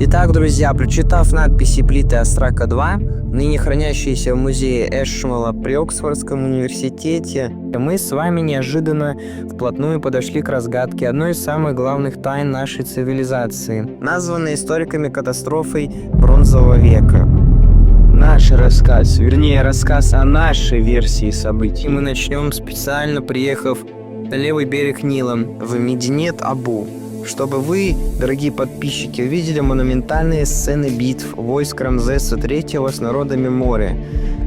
Итак, друзья, прочитав надписи плиты Острака 2, ныне хранящиеся в музее Эшмола при Оксфордском университете, мы с вами неожиданно вплотную подошли к разгадке одной из самых главных тайн нашей цивилизации, названной историками катастрофой Бронзового века. Наш рассказ, вернее рассказ о нашей версии событий, мы начнем, специально приехав на левый берег Нила, в Мединет-Абу, чтобы вы, дорогие подписчики, увидели монументальные сцены битв войск Рамзеса III с народами моря,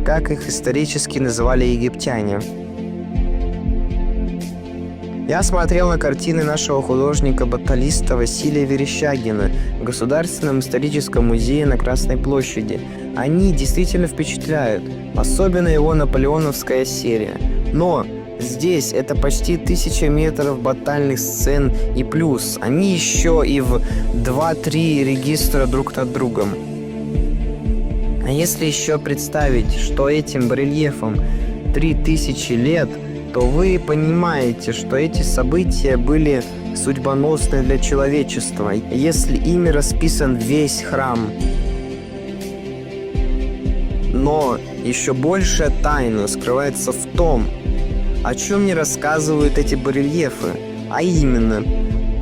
как их исторически называли египтяне. Я смотрел на картины нашего художника-баталиста Василия Верещагина в Государственном историческом музее на Красной площади. Они действительно впечатляют, особенно его наполеоновская серия. Но здесь это почти 1000 метров батальных сцен, и плюс они еще и в 2-3 регистра друг над другом. А если еще представить, что этим барельефам 3000 лет, то вы понимаете, что эти события были судьбоносны для человечества, если ими расписан весь храм. Но еще большая тайна скрывается в том, о чем не рассказывают эти барельефы, а именно,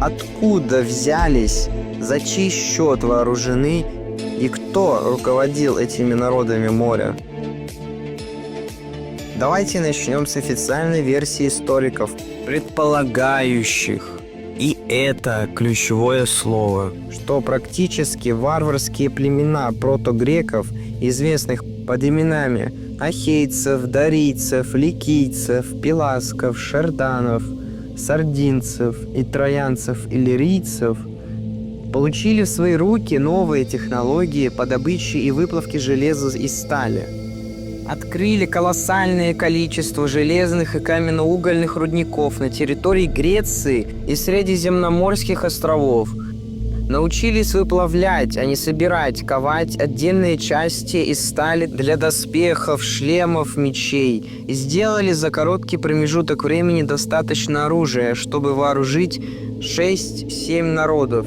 откуда взялись, за чей счет вооружены и кто руководил этими народами моря. Давайте начнем с официальной версии историков, предполагающих, и это ключевое слово, что практически варварские племена протогреков, известных под именами ахейцев, дарийцев, ликийцев, пеласков, шерданов, сардинцев и троянцев, иллирийцев, получили в свои руки новые технологии по добыче и выплавке железа и стали. Открыли колоссальное количество железных и каменноугольных рудников на территории Греции и Средиземноморских островов. Научились выплавлять, а не собирать, ковать отдельные части из стали для доспехов, шлемов, мечей. И сделали за короткий промежуток времени достаточно оружия, чтобы вооружить 6-7 народов.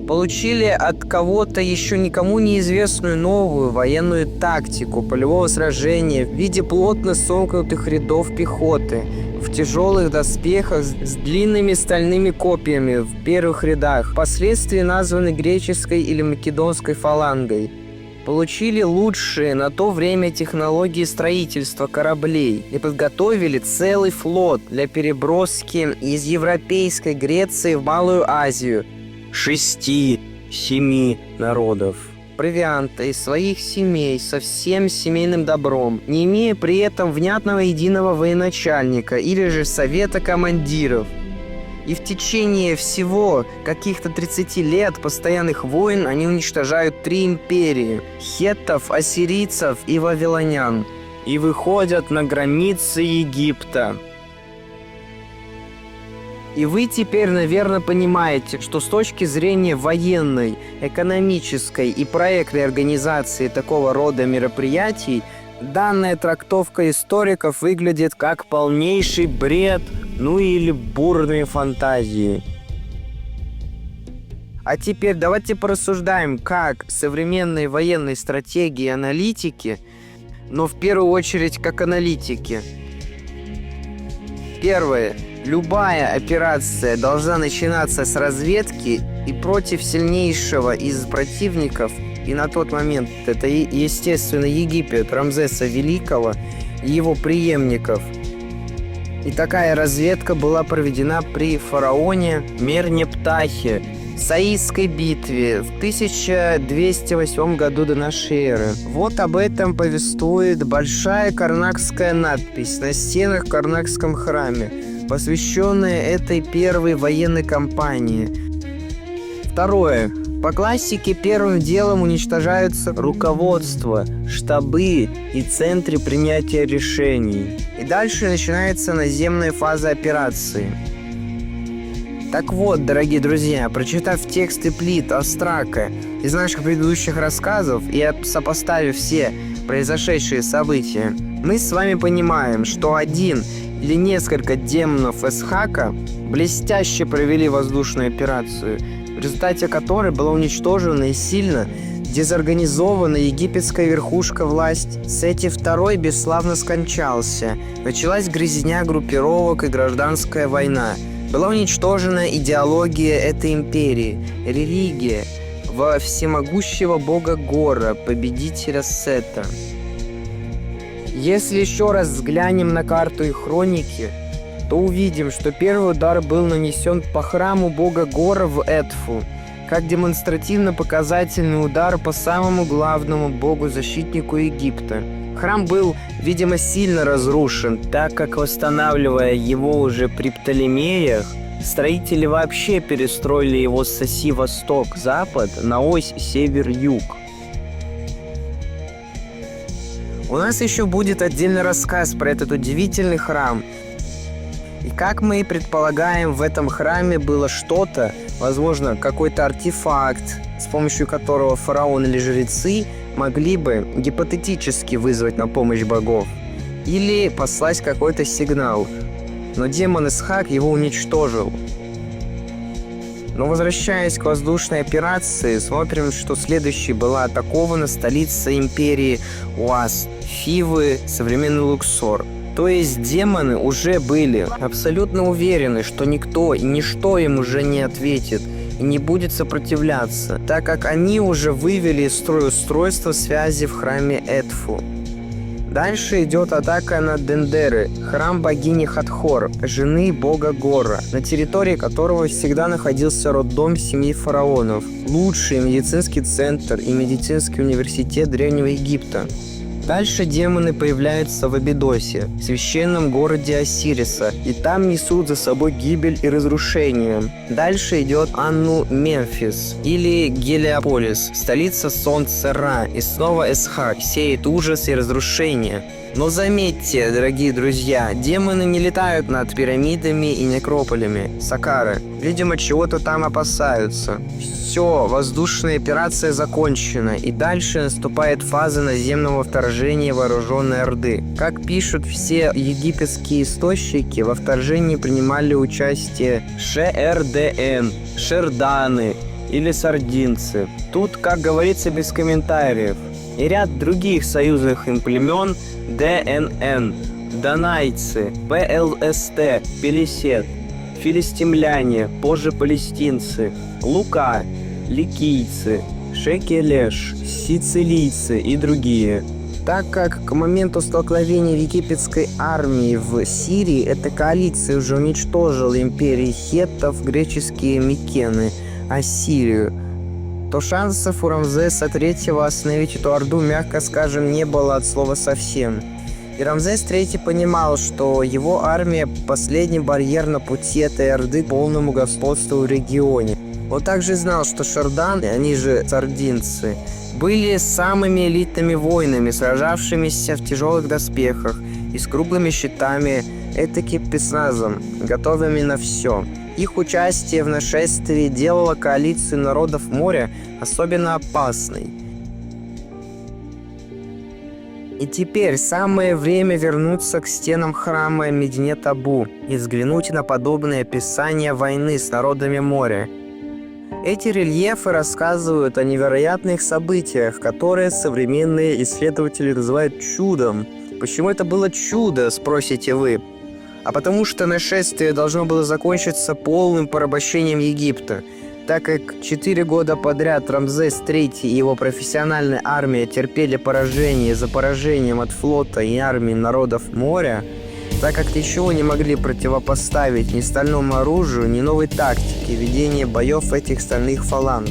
Получили от кого-то еще никому неизвестную новую военную тактику полевого сражения в виде плотно сомкнутых рядов пехоты в тяжелых доспехах с длинными стальными копьями в первых рядах, впоследствии названы греческой или македонской фалангой. Получили лучшие на то время технологии строительства кораблей и подготовили целый флот для переброски из европейской Греции в Малую Азию 6-7 народов провианта из своих семей со всем семейным добром, не имея при этом внятного единого военачальника или же совета командиров. И в течение всего каких-то 30 лет постоянных войн они уничтожают 3 империи – хеттов, ассирийцев и вавилонян, и выходят на границы Египта. И вы теперь, наверное, понимаете, что с точки зрения военной, экономической и проектной организации такого рода мероприятий, данная трактовка историков выглядит как полнейший бред, ну или бурные фантазии. А теперь давайте порассуждаем, как современные военные стратегии и аналитики, но в первую очередь как аналитики. Первое. Любая операция должна начинаться с разведки и против сильнейшего из противников, и на тот момент это, естественно, Египет Рамзеса Великого и его преемников. И такая разведка была проведена при фараоне Мернептахе в Саисской битве в 1208 году до нашей эры. Вот об этом повествует большая карнакская надпись на стенах в Карнакском храме, посвященная этой первой военной кампании. Второе. По классике первым делом уничтожаются руководство, штабы и центры принятия решений. И дальше начинается наземная фаза операции. Так вот, дорогие друзья, прочитав тексты плит Острака из наших предыдущих рассказов и сопоставив все произошедшие события, мы с вами понимаем, что один или несколько демонов Эсхака блестяще провели воздушную операцию, в результате которой была уничтожена и сильно дезорганизована египетская верхушка власти. Сети II бесславно скончался. Началась грызня группировок и гражданская война. Была уничтожена идеология этой империи, религия во всемогущего бога Гора, победителя Сета. Если еще раз взглянем на карту и хроники, то увидим, что первый удар был нанесен по храму бога Гора в Эдфу, как демонстративно-показательный удар по самому главному богу-защитнику Египта. Храм был, видимо, сильно разрушен, так как, восстанавливая его уже при Птолемеях, строители вообще перестроили его с оси восток-запад на ось север-юг. У нас еще будет отдельный рассказ про этот удивительный храм. И как мы и предполагаем, в этом храме было что-то, возможно, какой-то артефакт, с помощью которого фараон или жрецы могли бы гипотетически вызвать на помощь богов или послать какой-то сигнал. Но демон Исхак его уничтожил. Но возвращаясь к воздушной операции, смотрим, что следующей была атакована столица империи Уаз, Фивы, современный Луксор. То есть демоны уже были абсолютно уверены, что никто и ничто им уже не ответит и не будет сопротивляться, так как они уже вывели из строя устройство связи в храме Эдфу. Дальше идет атака на Дендеры, храм богини Хатхор, жены бога Гора, на территории которого всегда находился роддом семьи фараонов, лучший медицинский центр и медицинский университет Древнего Египта. Дальше демоны появляются в Абидосе, священном городе Осириса, и там несут за собой гибель и разрушение. Дальше идет Анну-Мемфис, или Гелиополис, столица солнца Ра, и снова Эсхак сеет ужас и разрушение. Но заметьте, дорогие друзья, демоны не летают над пирамидами и некрополями Саккары. Видимо, чего-то там опасаются. Все, воздушная операция закончена, и дальше наступает фаза наземного вторжения вооруженной Орды. Как пишут все египетские источники, во вторжении принимали участие ШРДН, Шерданы или Сардинцы. Тут, как говорится, без комментариев. И ряд других союзных им племен ДНН, Донайцы, ПЛСТ, Пелесет, филистимляне, позже палестинцы, Лука, ликийцы, Шекелеш, сицилийцы и другие. Так как к моменту столкновения египетской армии в Сирии эта коалиция уже уничтожила империи хеттов, греческие Микены, Ассирию, то шансов у Рамзеса III остановить эту орду, мягко скажем, не было от слова совсем. И Рамзес III понимал, что его армия – последний барьер на пути этой орды к полному господству в регионе. Он также знал, что шарданы, они же сардинцы, были самыми элитными воинами, сражавшимися в тяжелых доспехах и с круглыми щитами, этаки спецназом, готовыми на все. Их участие в нашествии делало коалицию народов моря особенно опасной. И теперь самое время вернуться к стенам храма Мединет-Абу и взглянуть на подобные описания войны с народами моря. Эти рельефы рассказывают о невероятных событиях, которые современные исследователи называют чудом. Почему это было чудо, спросите вы? А потому что нашествие должно было закончиться полным порабощением Египта, так как 4 года подряд Рамзес III и его профессиональная армия терпели поражение за поражением от флота и армии народов моря, так как ничего не могли противопоставить ни стальному оружию, ни новой тактике ведения боев этих стальных фаланг.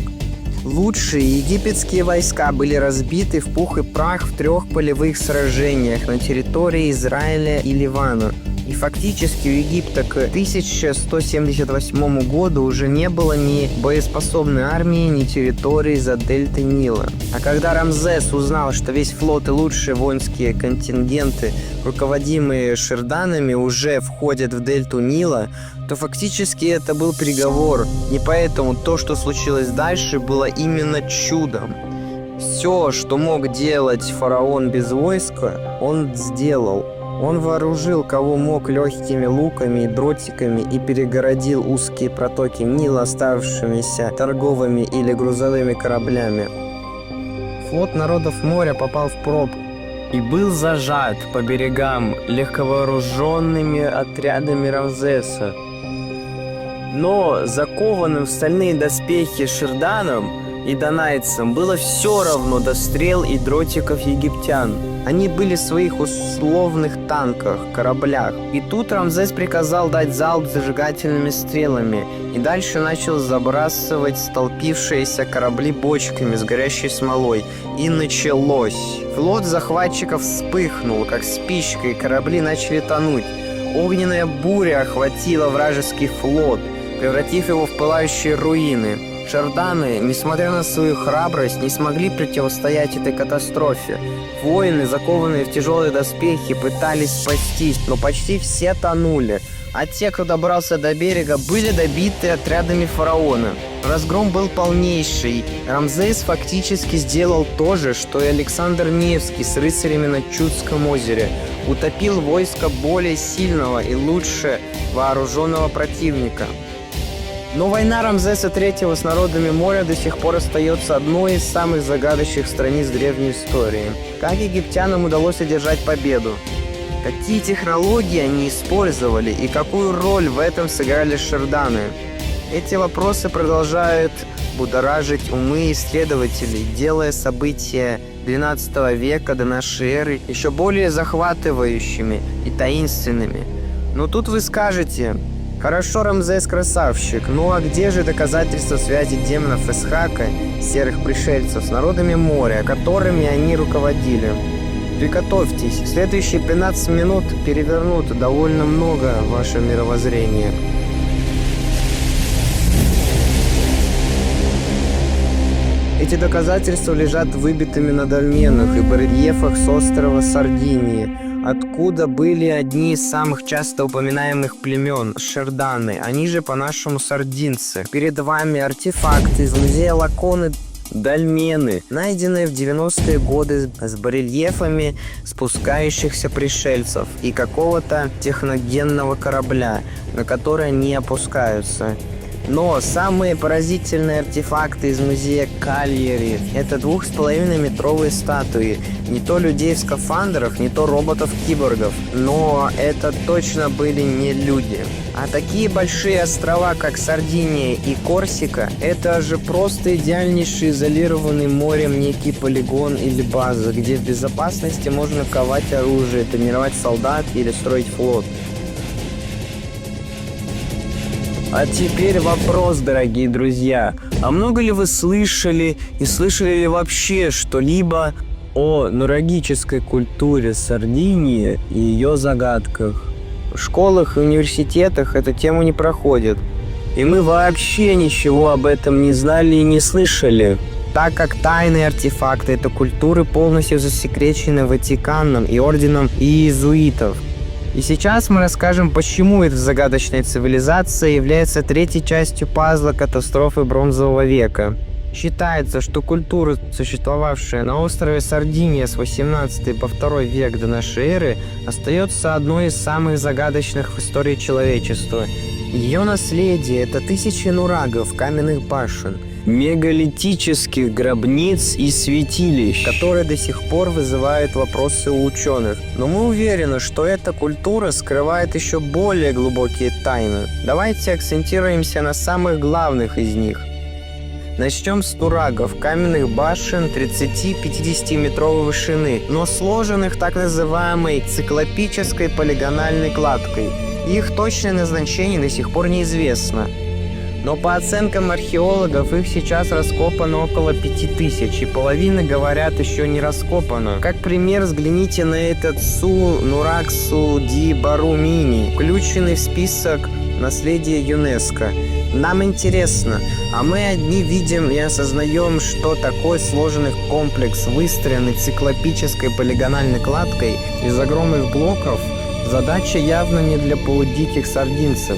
Лучшие египетские войска были разбиты в пух и прах в 3 полевых сражениях на территории Израиля и Ливана. И фактически у Египта к 1178 году уже не было ни боеспособной армии, ни территории за дельтой Нила. А когда Рамзес узнал, что весь флот и лучшие воинские контингенты, руководимые шерданами, уже входят в дельту Нила, то фактически это был приговор. И поэтому то, что случилось дальше, было именно чудом. Все, что мог делать фараон без войска, он сделал. Он вооружил кого мог легкими луками и дротиками и перегородил узкие протоки Нила оставшимися торговыми или грузовыми кораблями. Флот народов моря попал в пробку и был зажат по берегам легковооруженными отрядами Рамзеса. Но закованным в стальные доспехи шерданам и донайцам было все равно до стрел и дротиков египтян. Они были в своих условных танках, кораблях. И тут Рамзес приказал дать залп зажигательными стрелами и дальше начал забрасывать столпившиеся корабли бочками с горящей смолой. И началось. Флот захватчиков вспыхнул, как спичка, и корабли начали тонуть. Огненная буря охватила вражеский флот, превратив его в пылающие руины. Шарданы, несмотря на свою храбрость, не смогли противостоять этой катастрофе. Воины, закованные в тяжелые доспехи, пытались спастись, но почти все тонули, а те, кто добрался до берега, были добиты отрядами фараона. Разгром был полнейший. Рамзес фактически сделал то же, что и Александр Невский с рыцарями на Чудском озере. Утопил войско более сильного и лучше вооруженного противника. Но война Рамзеса III с народами моря до сих пор остается одной из самых загадочных страниц древней истории. Как египтянам удалось одержать победу? Какие технологии они использовали и какую роль в этом сыграли шарданы? Эти вопросы продолжают будоражить умы исследователей, делая события XII века до нашей эры еще более захватывающими и таинственными. Но тут вы скажете: хорошо, Рамзес красавчик, ну а где же доказательства связи демонов Исхака, серых пришельцев, с народами моря, которыми они руководили? Приготовьтесь, следующие 15 минут перевернут довольно много ваше мировоззрение. Эти доказательства лежат выбитыми на дольменах и барельефах с острова Сардинии, откуда были одни из самых часто упоминаемых племен – шарданы, они же по-нашему сардинцы. Перед вами артефакты из музея Лаконы, дольмены, найденные в 90-е годы с барельефами спускающихся пришельцев и какого-то техногенного корабля, на который они опускаются. Но самые поразительные артефакты из музея Кальери – это 2,5-метровые статуи. Не то людей в скафандрах, не то роботов-киборгов. Но это точно были не люди. А такие большие острова, как Сардиния и Корсика – это же просто идеальнейший изолированный морем некий полигон или база, где в безопасности можно ковать оружие, тренировать солдат или строить флот. А теперь вопрос, дорогие друзья. А много ли вы слышали и слышали ли вообще что-либо о нурагической культуре Сардинии и ее загадках? В школах и университетах эту тему не проходит. И мы вообще ничего об этом не знали и не слышали, так как тайные артефакты этой культуры полностью засекречены Ватиканом и орденом иезуитов. И сейчас мы расскажем, почему эта загадочная цивилизация является третьей частью пазла катастрофы Бронзового века. Считается, что культура, существовавшая на острове Сардиния с 18 по 2 век до нашей эры, остается одной из самых загадочных в истории человечества. Ее наследие – это тысячи нурагов, каменных башен, мегалитических гробниц и святилищ, которые до сих пор вызывают вопросы у ученых. Но мы уверены, что эта культура скрывает еще более глубокие тайны. Давайте акцентируемся на самых главных из них. Начнем с нурагов, каменных башен 30-50-метровой вышины, но сложенных так называемой циклопической полигональной кладкой. Их точное назначение до сих пор неизвестно. Но по оценкам археологов их сейчас раскопано около 5000, и половина, говорят, еще не раскопана. Как пример, взгляните на этот Су-Нурак-Су Ди Барумини, включенный в список наследия ЮНЕСКО. Нам интересно, а мы одни видим и осознаем, что такой сложенный комплекс, выстроенный циклопической полигональной кладкой из огромных блоков, задача явно не для полудиких сардинцев.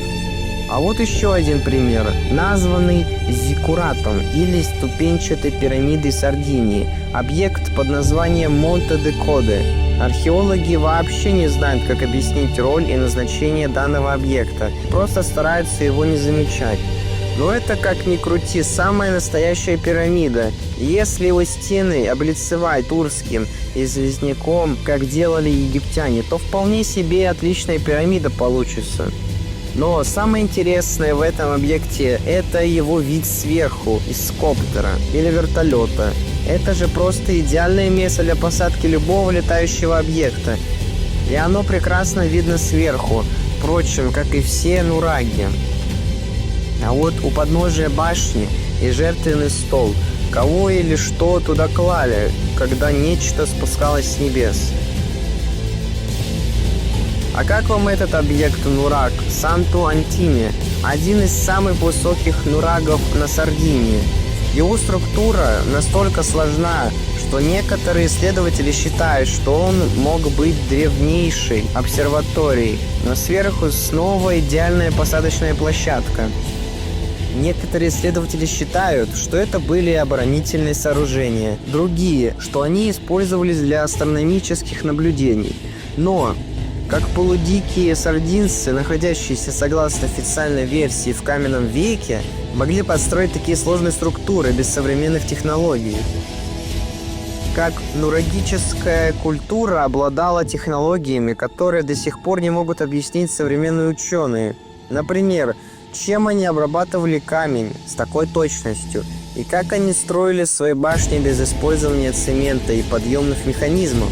А вот еще один пример, названный Зиккуратом или ступенчатой пирамидой Сардинии, объект под названием Монте де Коде. Археологи вообще не знают, как объяснить роль и назначение данного объекта, просто стараются его не замечать. Но это, как ни крути, самая настоящая пирамида. Если его стены облицевать турским известняком, как делали египтяне, то вполне себе отличная пирамида получится. Но самое интересное в этом объекте – это его вид сверху, из коптера или вертолета. Это же просто идеальное место для посадки любого летающего объекта. И оно прекрасно видно сверху, впрочем, как и все нураги. А вот у подножия башни и жертвенный стол. Кого или что туда клали, когда нечто спускалось с небес? А как вам этот объект нураг Санту-Антине, один из самых высоких нурагов на Сардинии? Его структура настолько сложна, что некоторые исследователи считают, что он мог быть древнейшей обсерваторией, но сверху снова идеальная посадочная площадка. Некоторые исследователи считают, что это были оборонительные сооружения, другие, что они использовались для астрономических наблюдений. Но, как полудикие сардинцы, находящиеся согласно официальной версии в каменном веке, могли построить такие сложные структуры без современных технологий. Как нурагическая культура обладала технологиями, которые до сих пор не могут объяснить современные ученые. Например, чем они обрабатывали камень с такой точностью, и как они строили свои башни без использования цемента и подъемных механизмов.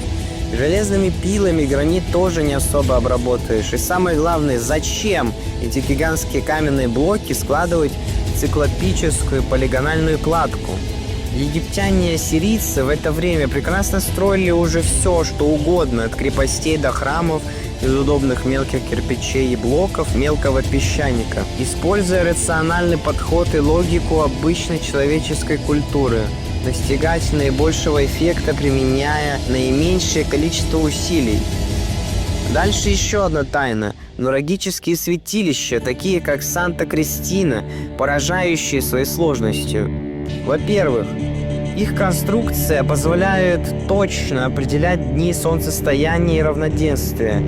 Железными пилами гранит тоже не особо обработаешь. И самое главное, зачем эти гигантские каменные блоки складывать в циклопическую полигональную кладку? Египтяне и ассирийцы в это время прекрасно строили уже все, что угодно, от крепостей до храмов, из удобных мелких кирпичей и блоков мелкого песчаника, используя рациональный подход и логику обычной человеческой культуры, достигать наибольшего эффекта, применяя наименьшее количество усилий. Дальше еще одна тайна. Нурагические святилища, такие как Санта-Кристина, поражающие своей сложностью. Во-первых, их конструкция позволяет точно определять дни солнцестояния и равноденствия.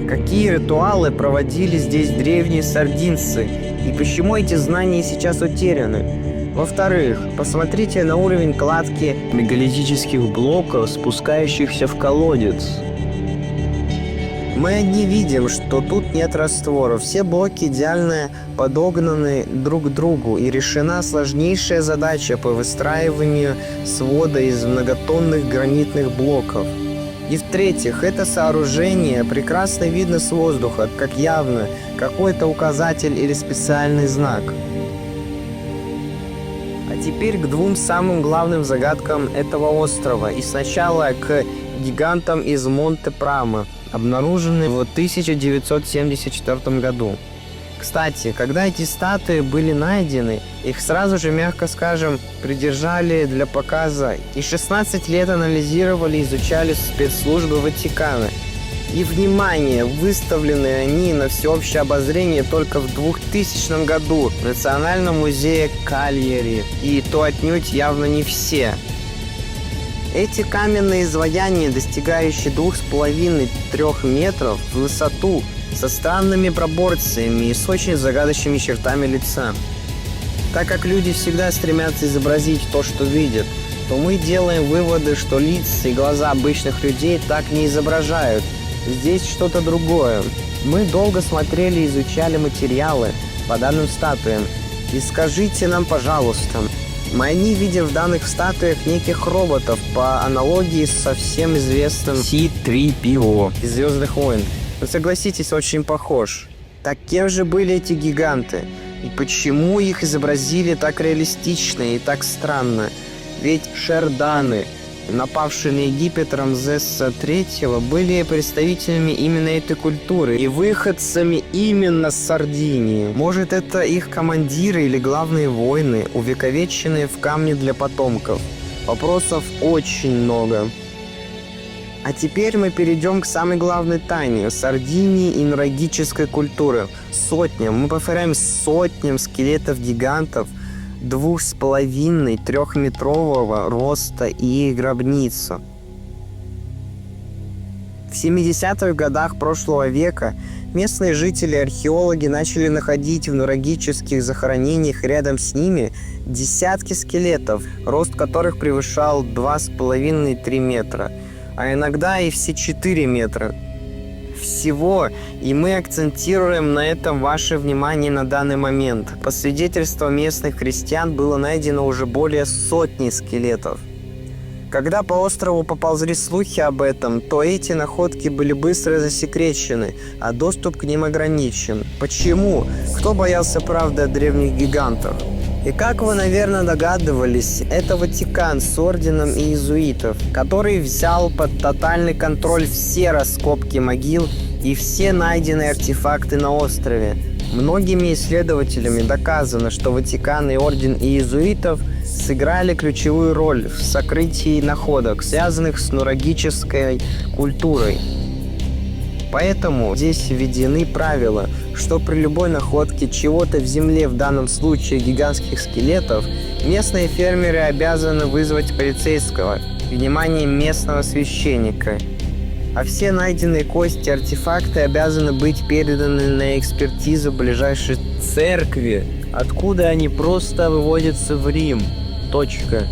Какие ритуалы проводили здесь древние сардинцы, и почему эти знания сейчас утеряны? Во-вторых, посмотрите на уровень кладки мегалитических блоков, спускающихся в колодец. Мы не видим, что тут нет раствора. Все блоки идеально подогнаны друг к другу, и решена сложнейшая задача по выстраиванию свода из многотонных гранитных блоков. И в-третьих, это сооружение прекрасно видно с воздуха, как явно какой-то указатель или специальный знак. А теперь к двум самым главным загадкам этого острова, и сначала к гигантам из Монте-Прама, обнаруженные в 1974 году. Кстати, когда эти статуи были найдены, их сразу же, мягко скажем, придержали для показа и 16 лет анализировали и изучали спецслужбы Ватикана. И, внимание, выставлены они на всеобщее обозрение только в 2000 году в Национальном музее Кальяри, и то отнюдь явно не все. Эти каменные изваяния, достигающие 2,5-3 метров в высоту, со странными пропорциями и с очень загадочными чертами лица. Так как люди всегда стремятся изобразить то, что видят, то мы делаем выводы, что лица и глаза обычных людей так не изображают. Здесь что-то другое. Мы долго смотрели и изучали материалы по данным статуям. И скажите нам, пожалуйста, мы не видим в данных статуях неких роботов по аналогии со всем известным C-3PO из «Звездных войн». Но согласитесь, очень похож. Так кем же были эти гиганты? И почему их изобразили так реалистично и так странно? Ведь шерданы, напавшие на Египет Рамзеса III, были представителями именно этой культуры и выходцами именно с Сардинии. Может, это их командиры или главные воины, увековеченные в камне для потомков? Вопросов очень много. А теперь мы перейдем к самой главной тайне Сардинии и нурагической культуры. Мы повторяем, сотням скелетов гигантов 2,5-3-метрового роста и их гробницу. В 70-х годах прошлого века местные жители и археологи начали находить в нурагических захоронениях рядом с ними десятки скелетов, рост которых превышал 2,5-3 метра, а иногда и все 4 метра. Всего, и мы акцентируем на этом ваше внимание на данный момент. По свидетельствам местных крестьян было найдено уже более сотни скелетов. Когда по острову поползли слухи об этом, то эти находки были быстро засекречены, а доступ к ним ограничен. Почему? Кто боялся правды о древних гигантах? И как вы, наверное, догадывались, это Ватикан с орденом иезуитов, который взял под тотальный контроль все раскопки могил и все найденные артефакты на острове. Многими исследователями доказано, что Ватикан и орден иезуитов сыграли ключевую роль в сокрытии находок, связанных с нурагической культурой. Поэтому здесь введены правила, что при любой находке чего-то в земле, в данном случае гигантских скелетов, местные фермеры обязаны вызвать полицейского, внимание местного священника. А все найденные кости, артефакты обязаны быть переданы на экспертизу ближайшей церкви, откуда они просто выводятся в Рим. Точка.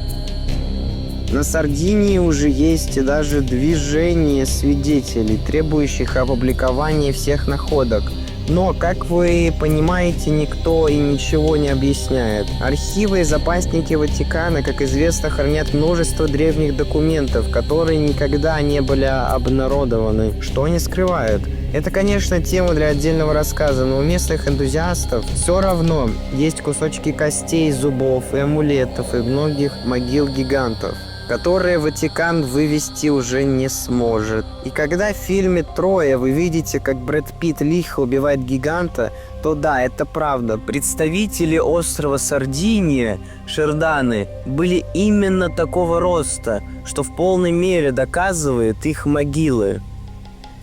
На Сардинии уже есть и даже движение свидетелей, требующих опубликования всех находок. Но, как вы понимаете, никто и ничего не объясняет. Архивы и запасники Ватикана, как известно, хранят множество древних документов, которые никогда не были обнародованы. Что они скрывают? Это, конечно, тема для отдельного рассказа, но у местных энтузиастов все равно есть кусочки костей, зубов и амулетов и многих могил гигантов, которые Ватикан вывести уже не сможет. И когда в фильме «Троя» вы видите, как Брэд Питт лихо убивает гиганта, то да, это правда. Представители острова Сардиния, шерданы, были именно такого роста, что в полной мере доказывает их могилы.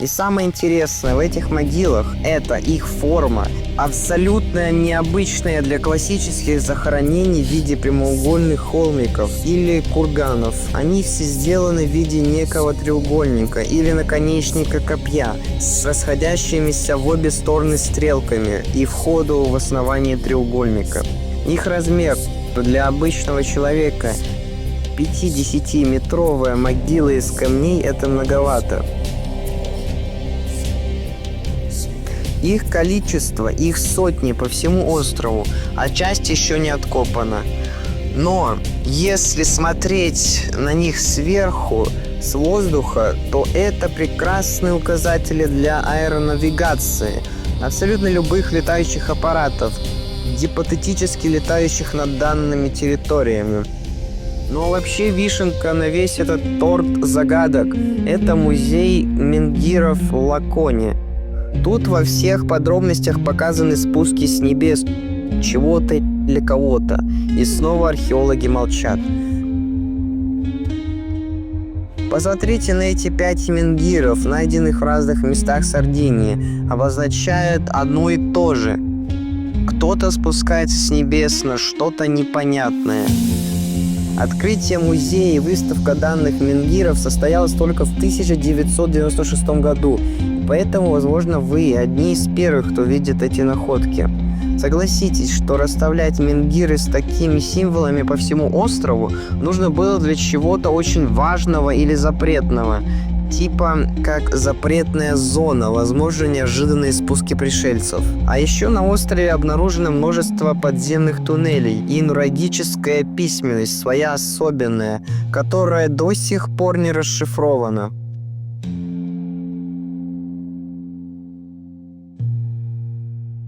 И самое интересное в этих могилах – это их форма, абсолютно необычная для классических захоронений в виде прямоугольных холмиков или курганов. Они все сделаны в виде некого треугольника или наконечника копья с расходящимися в обе стороны стрелками и входу в основание треугольника. Их размер для обычного человека 50-метровая могила из камней – это многовато. Их количество, их сотни по всему острову, а часть еще не откопана. Но если смотреть на них сверху, с воздуха, то это прекрасные указатели для аэронавигации абсолютно любых летающих аппаратов, гипотетически летающих над данными территориями. Но вообще вишенка на весь этот торт загадок – это музей менгиров в Лаконе. Тут во всех подробностях показаны спуски с небес чего-то или кого-то. И снова археологи молчат. Посмотрите на эти 5 менгиров, найденных в разных местах Сардинии. Обозначают одно и то же. Кто-то спускается с небес на что-то непонятное. Открытие музея и выставка данных менгиров состоялось только в 1996 году. Поэтому, возможно, вы одни из первых, кто видит эти находки. Согласитесь, что расставлять менгиры с такими символами по всему острову нужно было для чего-то очень важного или запретного. Типа как запретная зона, возможно, неожиданные спуски пришельцев. А еще на острове обнаружено множество подземных туннелей и нурагическая письменность, своя особенная, которая до сих пор не расшифрована.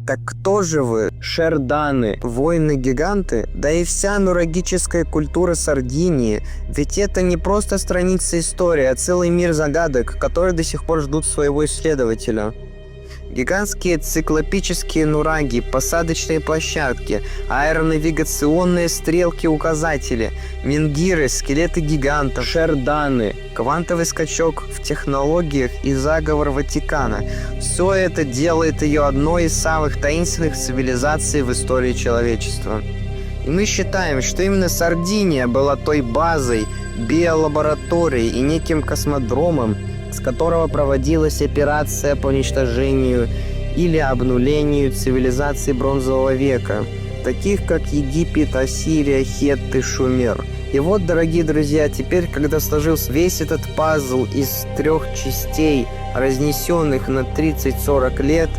Так кто же вы, шерданы, воины-гиганты? Да и вся нурагическая культура Сардинии. Ведь это не просто страница истории, а целый мир загадок, которые до сих пор ждут своего исследователя. Гигантские циклопические нураги, посадочные площадки, аэронавигационные стрелки-указатели, менгиры, скелеты гигантов, шерданы, квантовый скачок в технологиях и заговор Ватикана. Все это делает ее одной из самых таинственных цивилизаций в истории человечества. И мы считаем, что именно Сардиния была той базой, биолабораторией и неким космодромом, с которого проводилась операция по уничтожению или обнулению цивилизаций Бронзового века, таких как Египет, Ассирия, Хетты, Шумер. И вот, дорогие друзья, теперь, когда сложился весь этот пазл из 3 частей, разнесенных на 30-40 лет,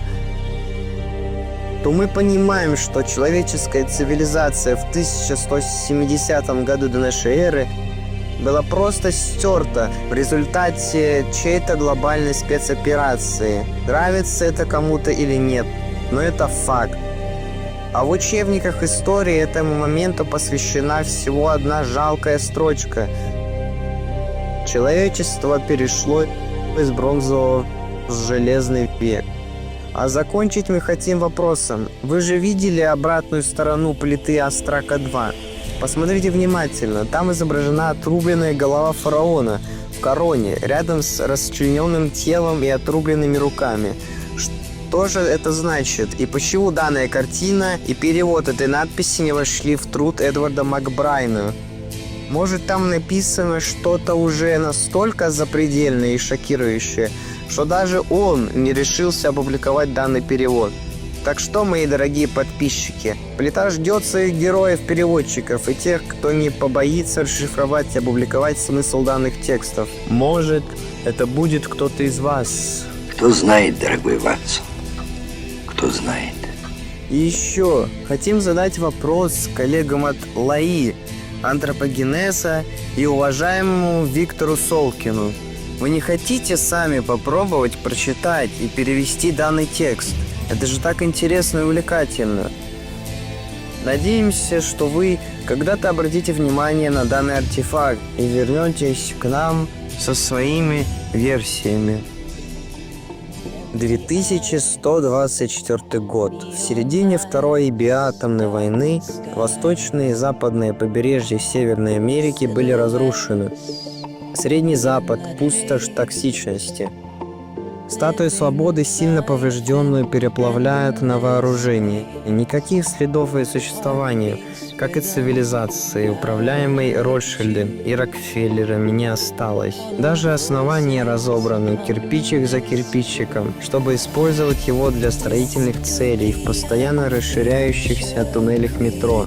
то мы понимаем, что человеческая цивилизация в 1170 году до нашей эры была просто стерта в результате чьей-то глобальной спецоперации. Нравится это кому-то или нет, но это факт. А в учебниках истории этому моменту посвящена всего одна жалкая строчка. Человечество перешло из бронзового в железный век. А закончить мы хотим вопросом. Вы же видели обратную сторону плиты Астрака-2? Посмотрите внимательно. Там изображена отрубленная голова фараона в короне, рядом с расчлененным телом и отрубленными руками. Что же это значит? И почему данная картина и перевод этой надписи не вошли в труд Эдварда Макбрайна? Может, там написано что-то уже настолько запредельное и шокирующее, что даже он не решился опубликовать данный перевод. Так что, мои дорогие подписчики, плита ждет своих героев-переводчиков и тех, кто не побоится расшифровать и опубликовать смысл данных текстов. Может, это будет кто-то из вас. Кто знает, дорогой Ватсон, кто знает. И еще хотим задать вопрос коллегам от ЛАИ, антропогенеза и уважаемому Виктору Солкину. Вы не хотите сами попробовать прочитать и перевести данный текст? Это же так интересно и увлекательно. Надеемся, что вы когда-то обратите внимание на данный артефакт и вернетесь к нам со своими версиями. 2124 год. В середине Второй биатомной войны восточные и западные побережья Северной Америки были разрушены. Средний Запад – пустошь токсичности. Статую свободы, сильно поврежденную, переплавляют на вооружении. И никаких следов ее существования, как и цивилизации, управляемой Ротшильдом и Рокфеллерами, не осталось. Даже основание разобрано, кирпичик за кирпичиком, чтобы использовать его для строительных целей в постоянно расширяющихся туннелях метро.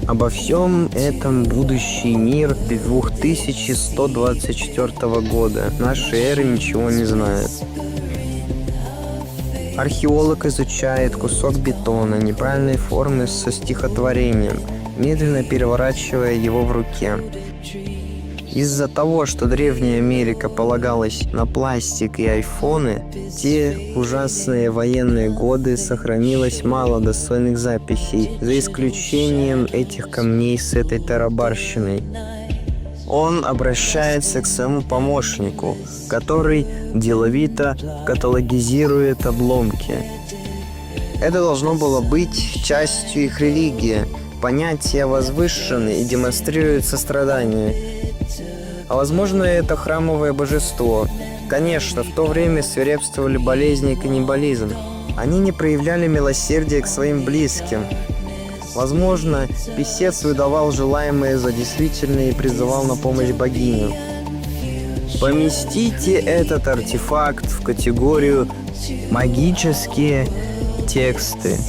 Обо всем этом будущий мир 2124 года нашей эры ничего не знает. Археолог изучает кусок бетона неправильной формы со стихотворением, медленно переворачивая его в руке. Из-за того, что Древняя Америка полагалась на пластик и айфоны, те ужасные военные годы сохранилось мало достойных записей, за исключением этих камней с этой тарабарщиной. Он обращается к своему помощнику, который деловито каталогизирует обломки. Это должно было быть частью их религии. Понятия возвышены и демонстрируют сострадание. А возможно, это храмовое божество. Конечно, в то время свирепствовали болезни и каннибализм. Они не проявляли милосердия к своим близким. Возможно, писец выдавал желаемое за действительное и призывал на помощь богиню. Поместите этот артефакт в категорию «магические тексты».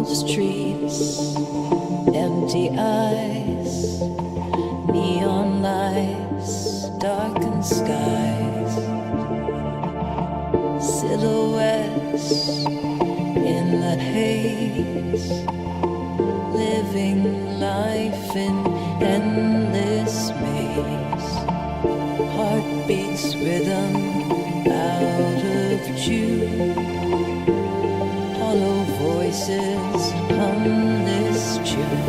Streets, empty eyes, neon lights, darkened skies, silhouettes in the haze, living life in endless maze, heartbeats rhythm out of tune, hollow voices hum this tune.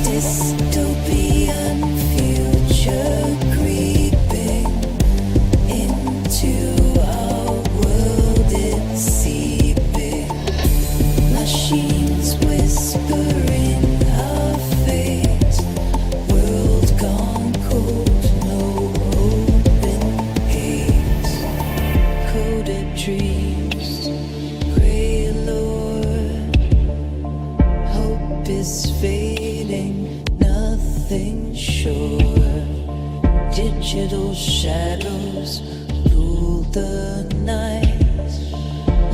Dystopian future creeping into our world, it's seeping. Machines whispering our fate. World gone cold, no hope in dreams. Pray, Lord, hope is fading, nothing sure. Digital shadows rule the night,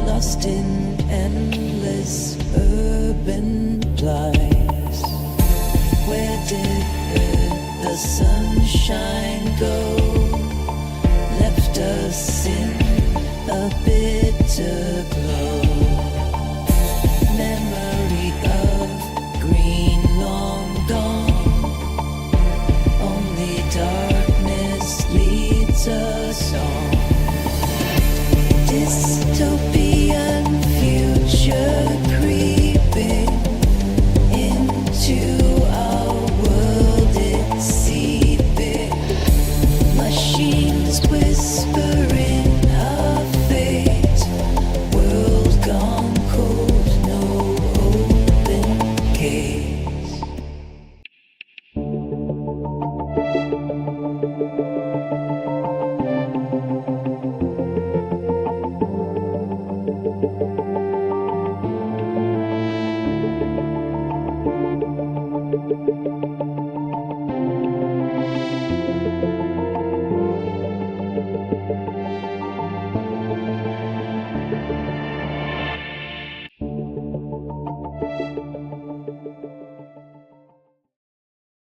lost in endless urban lies. Where did the sunshine go? Left us in a bitter